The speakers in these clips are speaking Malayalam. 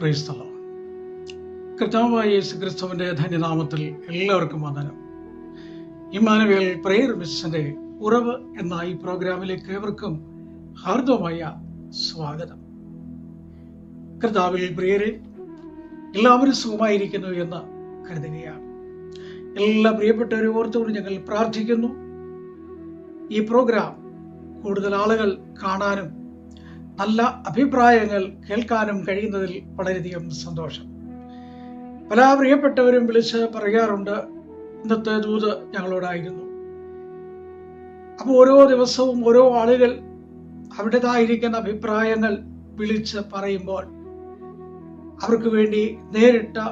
Praise the Lord. കർത്താവായ യേശുക്രിസ്തുവിന്റെ ധന്യനാമത്തിൽ എല്ലാവർക്കും വന്ദനം. ഇമ്മാനുവേൽ പ്രേയർ മിഷന്റെ ഉറവ് എന്ന ഈ പ്രോഗ്രാമിലേക്ക് ഏവർക്കും ഹാർദവമായ സ്വാഗതം. കർത്താവിൽ പ്രിയരെ, എല്ലാവരും സുഖമായിരിക്കുന്നു എന്ന് കരുതുകയാണ്. എല്ലാ പ്രിയപ്പെട്ടവരെ ഓർത്തുകൊണ്ട് ഞങ്ങൾ പ്രാർത്ഥിക്കുന്നു. ഈ പ്രോഗ്രാം കൂടുതൽ ആളുകൾ കാണാനും നല്ല അഭിപ്രായങ്ങൾ കേൾക്കാനും കഴിയുന്നതിൽ വളരെയധികം സന്തോഷം. പല പ്രിയപ്പെട്ടവരും വിളിച്ച് പറയാറുണ്ട്, ഇന്നത്തെ ദൂത് ഞങ്ങളോടായിരുന്നു. അപ്പോൾ ഓരോ ദിവസവും ഓരോ ആളുകൾ അവരുടേതായിരിക്കുന്ന അഭിപ്രായങ്ങൾ വിളിച്ച് പറയുമ്പോൾ അവർക്ക് വേണ്ടി നേരിട്ട്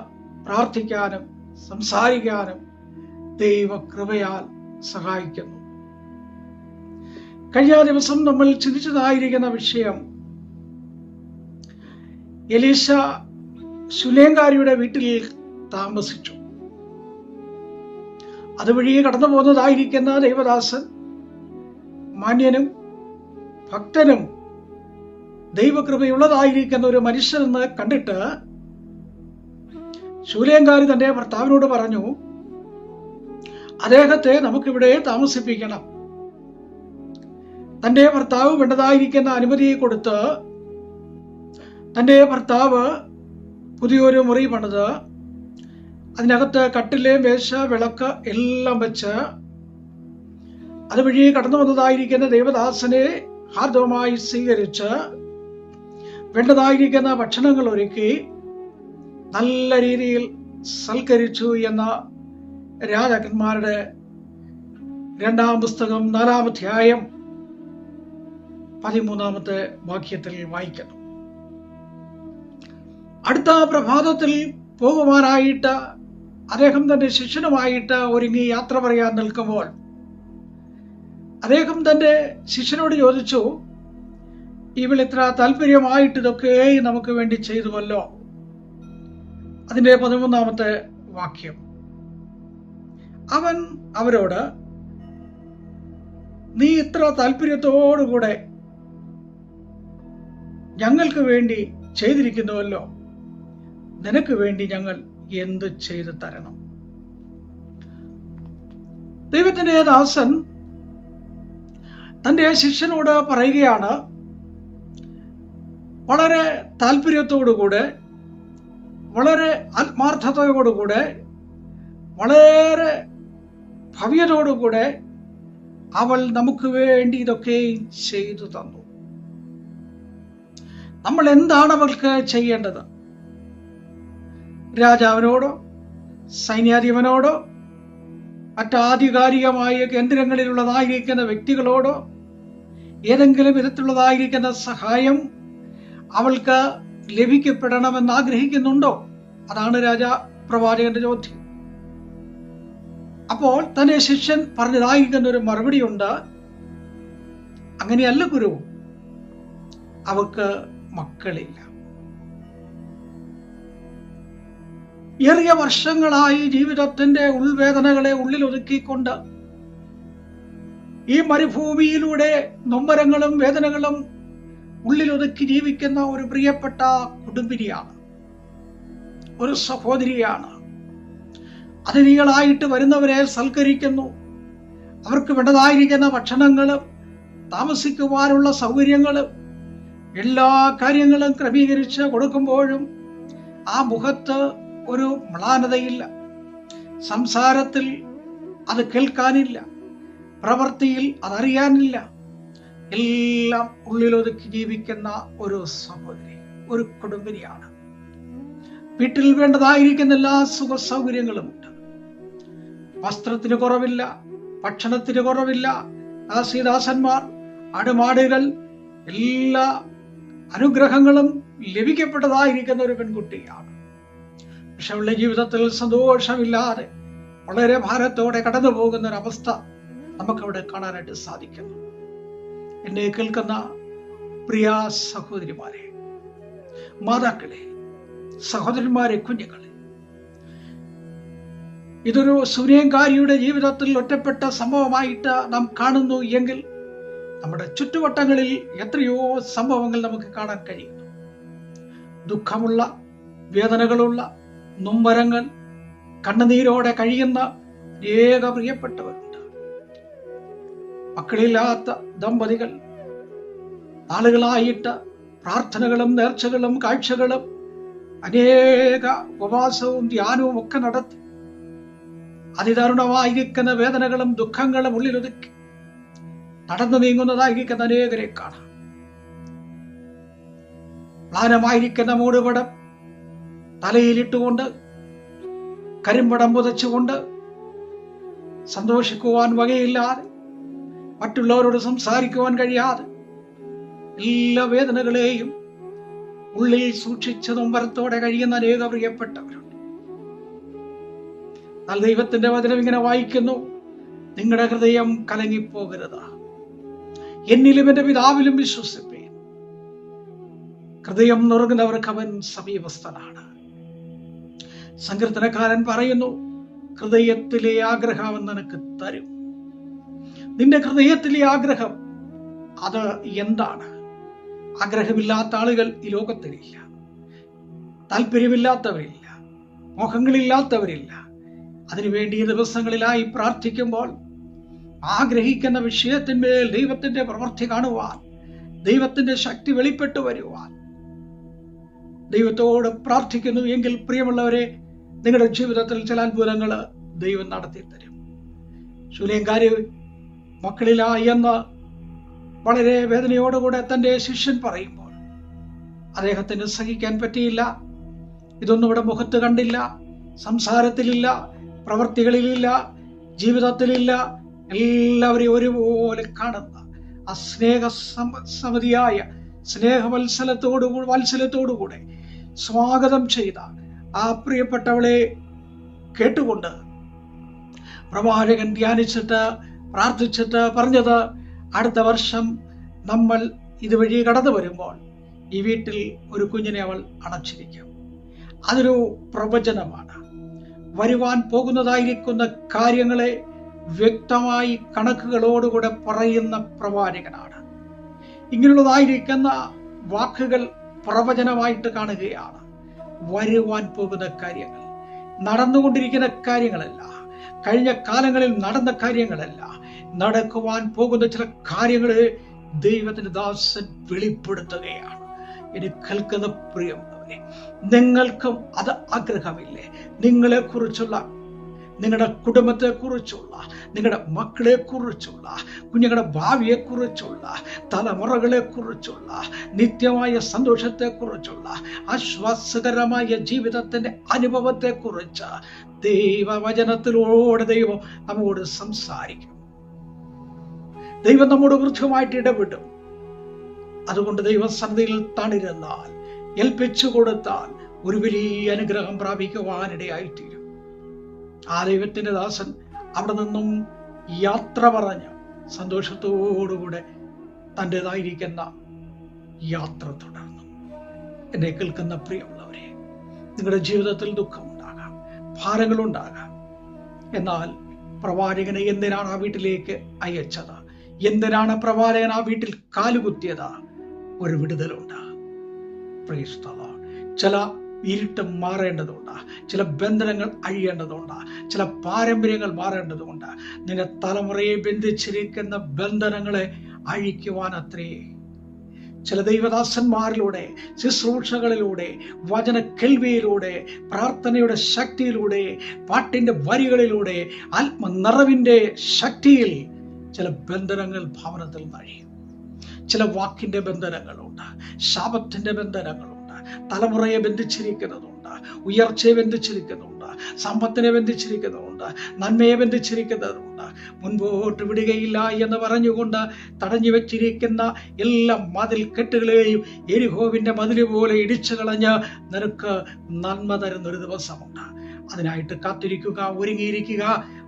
പ്രാർത്ഥിക്കാനും സംസാരിക്കാനും ദൈവകൃപയാൽ സഹായിക്കുന്നു. കഴിഞ്ഞ ദിവസം നമ്മൾ ചിന്തിച്ചതായിരിക്കുന്ന വിഷയം, എലീശ ശുനേംകാരിയുടെ വീട്ടിൽ താമസിച്ചു. അതുവഴി കടന്നു പോകുന്നതായിരിക്കുന്ന ദൈവദാസൻ മാന്യനും ഭക്തനും ദൈവകൃപയുള്ളതായിരിക്കുന്ന ഒരു മനുഷ്യനെന്ന് കണ്ടിട്ട് ശൂലേംകാരി തന്റെ ഭർത്താവിനോട് പറഞ്ഞു, അദ്ദേഹത്തെ നമുക്കിവിടെ താമസിപ്പിക്കണം. തന്റെ ഭർത്താവ് വേണ്ടതായിരിക്കുന്ന അനുമതി കൊടുത്ത് തന്റെ ഭർത്താവ് പുതിയൊരു മുറി പണിത് അതിനകത്ത് കട്ടില്, മേശ, വിളക്ക് എല്ലാം വെച്ച് അതുവഴി കടന്നു വന്നതായിരിക്കുന്ന ദൈവദാസനെ ഹാർദവമായി സ്വീകരിച്ച് വേണ്ടതായിരിക്കുന്ന ഭക്ഷണങ്ങൾ ഒരുക്കി നല്ല രീതിയിൽ സൽക്കരിച്ചു എന്ന രാജാക്കന്മാരുടെ 2-ാം പുസ്തകം 4-ാം അധ്യായം 13-ാമത്തെ വാക്യത്തിൽ വായിക്കുന്നു. അടുത്ത പ്രഭാതത്തിൽ പോകുവാനായിട്ട് അദ്ദേഹം തന്റെ ശിഷ്യനുമായിട്ട് ഒരുങ്ങി യാത്ര പറയാൻ നിൽക്കുമ്പോൾ അദ്ദേഹം തന്റെ ശിഷ്യനോട് ചോദിച്ചു, ഇവൾ ഇത്ര താല്പര്യമായിട്ട് ഇതൊക്കെ നമുക്ക് വേണ്ടി ചെയ്തുവല്ലോ. അതിന്റെ 13-ാമത്തെ വാക്യം, അവൻ അവരോട്, നീ ഇത്ര താല്പര്യത്തോടുകൂടെ ഞങ്ങൾക്ക് വേണ്ടി ചെയ്തിരിക്കുന്നുവല്ലോ, നിനക്ക് വേണ്ടി ഞങ്ങൾ എന്ത് ചെയ്തു തരണം? ദൈവത്തിന്റെ ദാസൻ തന്റെ ശിഷ്യനോട് പറയുകയാണ്, വളരെ താല്പര്യത്തോടുകൂടെ, വളരെ ആത്മാർത്ഥതയോടുകൂടെ, വളരെ ഭവ്യതയോടുകൂടെ അവൾ നമുക്ക് വേണ്ടി ഇതൊക്കെ ചെയ്തു തന്നു. നമ്മൾ എന്താണ് അവൾക്ക് ചെയ്യേണ്ടത്? രാജാവിനോടോ സൈന്യാധിപനോടോ മറ്റാധികാരികമായ കേന്ദ്രങ്ങളിലുള്ളതായിരിക്കുന്ന വ്യക്തികളോടോ ഏതെങ്കിലും വിധത്തിലുള്ളതായിരിക്കുന്ന സഹായം അവൾക്ക് ലഭിക്കപ്പെടണമെന്ന് ആഗ്രഹിക്കുന്നുണ്ടോ? അതാണ് പ്രവാചകന്റെ ചോദ്യം. അപ്പോൾ തന്റെ ശിഷ്യൻ പറഞ്ഞതായിരിക്കുന്ന ഒരു മറുപടി ഉണ്ട്, അങ്ങനെയല്ല ഗുരു, അവൾക്ക് മക്കളില്ല. ഏറിയ വർഷങ്ങളായി ജീവിതത്തിന്റെ ഉൾവേദനകളെ ഉള്ളിൽ ഒതുക്കിക്കൊണ്ട് ഈ മരുഭൂമിയിലൂടെ നൊമ്പരങ്ങളും വേദനകളും ഉള്ളിലൊതുക്കി ജീവിക്കുന്ന ഒരു പ്രിയപ്പെട്ട കുടുംബിനിയാണ്, ഒരു സഹോദരിയാണ്. അതിഥികളായിട്ട് വരുന്നവരെ സൽക്കരിക്കുന്നു. അവർക്ക് വേണ്ടതായിരിക്കുന്ന ഭക്ഷണങ്ങളും താമസിക്കുവാനുള്ള സൗകര്യങ്ങളും എല്ലാ കാര്യങ്ങളും ക്രമീകരിച്ച് കൊടുക്കുമ്പോഴും ആ മുഖത്ത് ഒരു മ്ലാനതയില്ല, സംസാരത്തിൽ അത് കേൾക്കാനില്ല, പ്രവൃത്തിയിൽ അതറിയാനില്ല. എല്ലാം ഉള്ളിലൊതുക്കി ജീവിക്കുന്ന ഒരു സഹോദരി, ഒരു കുടുംബിനിയാണ്. വീട്ടിൽ വേണ്ടതായിരിക്കുന്ന എല്ലാ സുഖ സൗകര്യങ്ങളുമുണ്ട്. വസ്ത്രത്തിന് കുറവില്ല, ഭക്ഷണത്തിന് കുറവില്ല. ദാസീദാസന്മാർ, ആടുമാടുകൾ, എല്ലാ അനുഗ്രഹങ്ങളും ലഭിക്കപ്പെട്ടതായിരിക്കുന്ന ഒരു പെൺകുട്ടിയാണ്. പക്ഷെ അവളുടെ ജീവിതത്തിൽ സന്തോഷമില്ലാതെ വളരെ ഭാരത്തോടെ കടന്നു പോകുന്ന ഒരവസ്ഥ നമുക്കവിടെ കാണാനായിട്ട് സാധിക്കുന്നു. എന്നെ കേൾക്കുന്ന പ്രിയ സഹോദരിമാരെ, മാതാക്കളെ, സഹോദരന്മാരെ, കുഞ്ഞുങ്ങളെ, ഇതൊരു ശൂനേംകാരിയുടെ ജീവിതത്തിൽ ഒറ്റപ്പെട്ട സംഭവമായിട്ട് നാം കാണുന്നു എങ്കിൽ നമ്മുടെ ചുറ്റുവട്ടങ്ങളിൽ എത്രയോ സംഭവങ്ങൾ നമുക്ക് കാണാൻ കഴിയുന്നു. ദുഃഖമുള്ള, വേദനകളുള്ള നൊമ്പരങ്ങൾ, കണ്ണുനീരോടെ കഴിയുന്ന അനേക പ്രിയപ്പെട്ടവരുണ്ട്. മക്കളില്ലാത്ത ദമ്പതികൾ നാളുകളായിട്ട് പ്രാർത്ഥനകളും നേർച്ചകളും കാഴ്ചകളും അനേക ഉപവാസവും ധ്യാനവും ഒക്കെ നടത്തി അതിദാരുണമായിരിക്കുന്ന വേദനകളും ദുഃഖങ്ങളും ഉള്ളിലൊതുക്കി നടന്നു നീങ്ങുന്നതായിരിക്കുന്ന അനേകരെ കാണാം. മ്ലാനമായിരിക്കുന്ന മൂടുപടം തലയിലിട്ടുകൊണ്ട്, കരിമ്പടം പുതച്ചുകൊണ്ട് സന്തോഷിക്കുവാൻ വകയില്ലാതെ, മറ്റുള്ളവരോട് സംസാരിക്കുവാൻ കഴിയാതെ എല്ലാ വേദനകളെയും ഉള്ളിൽ സൂക്ഷിച്ച നൊമ്പരത്തോടെ കഴിയുന്ന അനേക പ്രിയപ്പെട്ടവരുണ്ട്. എന്നാൽ ദൈവത്തിന്റെ വചനം ഇങ്ങനെ വായിക്കുന്നു, നിങ്ങളുടെ ഹൃദയം കലങ്ങിപ്പോകരുത്, എന്നിലും എന്റെ പിതാവിലും വിശ്വസിപ്പേൻ. ഹൃദയം നുറുങ്ങുന്നവർക്ക് അവൻ സമീപസ്ഥനാണ്. സങ്കീർത്തനക്കാരൻ പറയുന്നു, ഹൃദയത്തിലെ ആഗ്രഹം അവൻ നിനക്ക് തരും. നിന്റെ ഹൃദയത്തിലെ ആഗ്രഹം അത് എന്താണ്? ആഗ്രഹമില്ലാത്ത ആളുകൾ ഈ ലോകത്തിലില്ല, താല്പര്യമില്ലാത്തവരില്ല, മോഹങ്ങളില്ലാത്തവരില്ല. അതിനുവേണ്ടി ഈ ദിവസങ്ങളിലായി പ്രാർത്ഥിക്കുമ്പോൾ ആഗ്രഹിക്കുന്ന വിഷയത്തിന്മേൽ ദൈവത്തിന്റെ പ്രവൃത്തി കാണുവാൻ, ദൈവത്തിന്റെ ശക്തി വെളിപ്പെട്ടു വരുവാൻ ദൈവത്തോട് പ്രാർത്ഥിക്കുന്നു എങ്കിൽ പ്രിയമുള്ളവരെ, നിങ്ങളുടെ ജീവിതത്തിൽ ചില അത്ഭുതങ്ങൾ ദൈവം നടത്തി തരും. ശൂലേംകാരി മക്കളിലായി എന്ന് വളരെ വേദനയോടുകൂടെ തന്റെ ശിഷ്യൻ പറയുമ്പോൾ അദ്ദേഹത്തിന് സഹിക്കാൻ പറ്റിയില്ല. ഇതൊന്നും ഇവിടെ മുഖത്ത് കണ്ടില്ല, സംസാരത്തിലില്ല, പ്രവൃത്തികളിലില്ല, ജീവിതത്തിലില്ല. എല്ലാവരെയും ഒരുപോലെ കാണുന്ന ആ സ്നേഹസമതിയായ വാത്സല്യത്തോടുകൂടെ സ്വാഗതം ചെയ്ത ആ പ്രിയപ്പെട്ടവളെ കേട്ടുകൊണ്ട് പ്രവാചകൻ ധ്യാനിച്ചിട്ട് പ്രാർത്ഥിച്ചിട്ട് പറഞ്ഞത്, അടുത്ത വർഷം നമ്മൾ ഇതുവഴി കടന്നു വരുമ്പോൾ ഈ വീട്ടിൽ ഒരു കുഞ്ഞിനെ അവൾ അണച്ചിരിക്കും. അതൊരു പ്രവചനമാണ്. വരുവാൻ പോകുന്നതായിരിക്കുന്ന കാര്യങ്ങളെ വ്യക്തമായി കണക്കുകളോടുകൂടെ പറയുന്ന പ്രവാചകനാണ്. ഇങ്ങനെയുള്ളതായിരിക്കുന്ന വാക്കുകൾ പ്രവചനമായിട്ട് കാണുകയാണ്. വരുവാൻ പോകുന്ന കാര്യങ്ങൾ, നടന്നുകൊണ്ടിരിക്കുന്ന കാര്യങ്ങളല്ല, കഴിഞ്ഞ കാലങ്ങളിൽ നടന്ന കാര്യങ്ങളല്ല, നടക്കുവാൻ പോകുന്ന ചില കാര്യങ്ങളെ ദൈവത്തിന്റെ ദാസൻ വെളിപ്പെടുത്തുകയാണ്. ഇനി കേൾക്കുന്ന പ്രിയമുള്ളവരെ, നിങ്ങൾക്കും അത് ആഗ്രഹമില്ലേ? നിങ്ങളെ കുറിച്ചുള്ള, നിങ്ങളുടെ കുടുംബത്തെ കുറിച്ചുള്ള, നിങ്ങളുടെ മക്കളെ കുറിച്ചുള്ള, കുഞ്ഞുങ്ങളുടെ ഭാവിയെ കുറിച്ചുള്ള, തലമുറകളെ കുറിച്ചുള്ള, നിത്യമായ സന്തോഷത്തെ കുറിച്ചുള്ള, ആശ്വാസകരമായ ജീവിതത്തിന്റെ അനുഭവത്തെ കുറിച്ച് ദൈവവചനത്തിലൂടെ ദൈവം നമ്മോട് സംസാരിക്കും. ദൈവം നമ്മോട് കൃത്യമായിട്ട് ഇടപെടും. അതുകൊണ്ട് ദൈവസന്നിധിയിൽ തണിരുന്നാൽ, ഏൽപ്പിച്ചു കൊടുത്താൽ ഒരു വലിയ അനുഗ്രഹം പ്രാപിക്കുവാനിടയായിത്തീരും. ആ ദൈവത്തിന്റെ ദാസൻ അവിടെ നിന്നും യാത്ര പറഞ്ഞ് സന്തോഷത്തോടുകൂടെ തൻ്റെതായിരിക്കുന്ന യാത്ര തുടർന്നു. എന്നെ കേൾക്കുന്ന പ്രിയമുള്ളവരെ, നിങ്ങളുടെ ജീവിതത്തിൽ ദുഃഖമുണ്ടാകാം, ഭാരങ്ങളുണ്ടാകാം. എന്നാൽ പ്രവാചകനെ എന്തിനാണ് ആ വീട്ടിലേക്ക് അയച്ചത്? എന്തിനാണ് പ്രവാചകൻ ആ വീട്ടിൽ കാലുകുത്തിയത്? ഒരു വിടുതലുണ്ട്. Praise the Lord. ചില ഇരുട്ട് മാറേണ്ടതുണ്ട്, ചില ബന്ധനങ്ങൾ അഴിയേണ്ടതുണ്ട്, ചില പാരമ്പര്യങ്ങൾ മാറേണ്ടതുണ്ട്. നിന്റെ തലമുറയെ ബന്ധിച്ചിരിക്കുന്ന ബന്ധനങ്ങളെ അഴിക്കുവാൻ അത്രേ ചില ദൈവദാസന്മാരിലൂടെ, ശുശ്രൂഷകളിലൂടെ, വചന കേൾവിയിലൂടെ, പ്രാർത്ഥനയുടെ ശക്തിയിലൂടെ, പാട്ടിന്റെ വരികളിലൂടെ, ആത്മനിറവിന്റെ ശക്തിയിൽ ചില ബന്ധനങ്ങൾ ഭവനത്തിൽ നഴിയും. ചില വാക്കിന്റെ ബന്ധനങ്ങളുണ്ട്, ശാപത്തിന്റെ ബന്ധനങ്ങളുണ്ട്, തലമുറയെ ബന്ധിച്ചിരിക്കുന്നതുണ്ട്, ഉയർച്ചയെ ബന്ധിച്ചിരിക്കുന്നുണ്ട്, സമ്പത്തിനെ ബന്ധിച്ചിരിക്കുന്നുണ്ട്, നന്മയെ ബന്ധിച്ചിരിക്കുന്നതുണ്ട്. മുൻപോട്ട് വിടുകയില്ല എന്ന് പറഞ്ഞുകൊണ്ട് തടഞ്ഞു വെച്ചിരിക്കുന്ന എല്ലാ മതിൽ കെട്ടുകളെയും യെരിഹോവിന്റെ മതില് പോലെ ഇടിച്ചു കളഞ്ഞ് നിനക്ക് നന്മ തരുന്നൊരു ദിവസമുണ്ട്. അതിനായിട്ട് കാത്തിരിക്കുക, ഒരുങ്ങിയിരിക്കുക,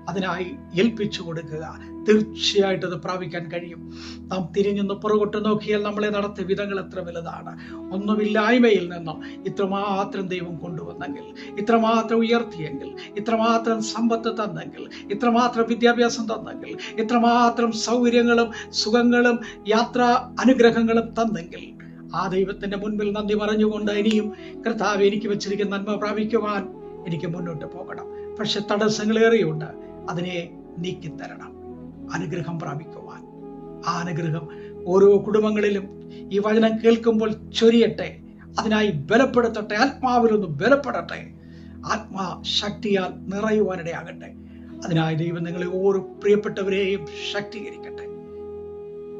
അതിനായി ഏൽപ്പിച്ചു കൊടുക്കുക. തീർച്ചയായിട്ടും അത് പ്രാപിക്കാൻ കഴിയും. നാം തിരിഞ്ഞൊന്ന് പുറകോട്ട് നോക്കിയാൽ നമ്മളെ നടത്തിയ വിധങ്ങൾ എത്ര വലുതാണ്. ഒന്നുമില്ലായ്മയിൽ നിന്നും ഇത്രമാത്രം ദൈവം കൊണ്ടുവന്നെങ്കിൽ, ഇത്രമാത്രം ഉയർത്തിയെങ്കിൽ, ഇത്രമാത്രം സമ്പത്ത് തന്നെങ്കിൽ, ഇത്രമാത്രം വിദ്യാഭ്യാസം തന്നെങ്കിൽ, ഇത്രമാത്രം സൗകര്യങ്ങളും സുഖങ്ങളും യാത്രാ അനുഗ്രഹങ്ങളും തന്നെങ്കിൽ, ആ ദൈവത്തിന്റെ മുൻപിൽ നന്ദി പറഞ്ഞുകൊണ്ട് ഇനിയും കർത്താവ് എനിക്ക് വെച്ചിരിക്കുന്ന നന്മ പ്രാപിക്കുവാൻ എനിക്ക് മുന്നോട്ട് പോകണം. പക്ഷെ തടസ്സങ്ങളേറെയുണ്ട്, അതിനെ നീക്കിത്തരണം, അനുഗ്രഹം പ്രാപിക്കുവാൻ. ആ അനുഗ്രഹം ഓരോ കുടുംബങ്ങളിലും ഈ വചനം കേൾക്കുമ്പോൾ ചൊരിയട്ടെ, അതിനായി ബലപ്പെടുത്തട്ടെ, ആത്മാവിലൊന്ന് ബലപ്പെടട്ടെ, ആത്മാശക്തിയാൽ നിറയുവാനിടയാകട്ടെ. അതിനായി ദൈവം നിങ്ങളെ ഓരോ പ്രിയപ്പെട്ടവരെയും ശക്തീകരിക്കട്ടെ.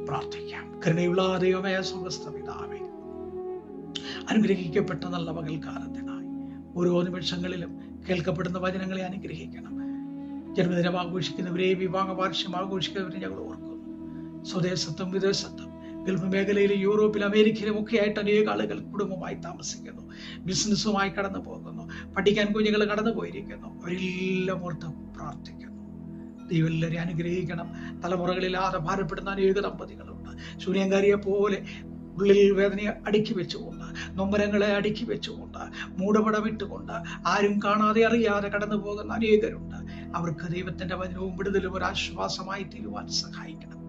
പ്രാർത്ഥിക്കാം. കരുണയുള്ള ദൈവമേ, സ്വർഗ്ഗസ്ഥ പിതാവേ, അനുഗ്രഹിക്കപ്പെട്ട നല്ല പകൽക്കാലത്തിനായി ഓരോ നിമിഷങ്ങളിലും കേൾക്കപ്പെടുന്ന വചനങ്ങളെ അനുഗ്രഹിക്കണം. ജന്മദിനം ആഘോഷിക്കുന്നവരെയും വിവാഹ വാർഷികം ആഘോഷിക്കുന്നവരെ ഞങ്ങൾ ഓർക്കുന്നു. സ്വദേശത്തും വിദേശത്തും ഗൾഫ് മേഖലയിലും യൂറോപ്പിലും അമേരിക്കയിലും ഒക്കെ ആയിട്ട് അനേക ആളുകൾ കുടുംബമായി താമസിക്കുന്നു, ബിസിനസ്സുമായി കടന്നു പോകുന്നു, പഠിക്കാൻ കുഞ്ഞുങ്ങൾ കടന്നു പോയിരിക്കുന്നു. അവരെല്ലാം ഓർത്ത് പ്രാർത്ഥിക്കുന്നു. ദൈവം എല്ലാവരെയും അനുഗ്രഹിക്കണം. തലമുറകളില്ലാതെ ഭാരപ്പെടുന്ന അനേക ദമ്പതികളുണ്ട്. ശൂന്യങ്കാരിയെ പോലെ ഉള്ളിൽ വേദനയെ അടുക്കി വെച്ചുകൊണ്ട്, നൊമ്പരങ്ങളെ അടുക്കി വെച്ചുകൊണ്ട്, മൂടപടമിട്ടുകൊണ്ട്, ആരും കാണാതെ അറിയാതെ കടന്നു പോകുന്ന അനേകരുണ്ട്. അവർക്ക് ദൈവത്തിന്റെ വചനവും വിടുതലും ഒരു ആശ്വാസമായി തീരുവാൻ സഹായിക്കണം.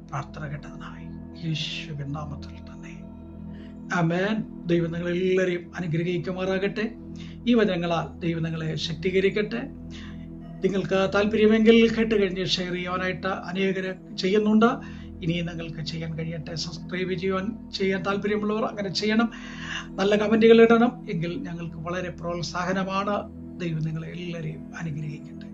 പ്രാർത്ഥന കേട്ടതിനായി യേശുവിൻ നാമത്തിൽ തന്നെ ആമേൻ. ദൈവം നിങ്ങളെല്ലാവരെയും അനുഗ്രഹിക്കുമാറാകട്ടെ. ഈ വചനങ്ങളാൽ ദൈവം നിങ്ങളെ ശക്തീകരിക്കട്ടെ. നിങ്ങൾക്ക് താല്പര്യമെങ്കിൽ കേട്ട് കഴിഞ്ഞ് ഷെയർ ചെയ്യാനായിട്ട് അനേകര് ചെയ്യുന്നുണ്ട്. ഇനി നിങ്ങൾക്ക് ചെയ്യാൻ കഴിയട്ടെ. സബ്സ്ക്രൈബ് ചെയ്യാൻ താല്പര്യമുള്ളവർ അങ്ങനെ ചെയ്യണം. നല്ല കമന്റുകൾ ഇടണം. എങ്കിൽ ഞങ്ങൾക്ക് വളരെ പ്രോത്സാഹനമാണ്. ദൈവം നിങ്ങളെ എല്ലാവരെയും അനുഗ്രഹിക്കട്ടെ.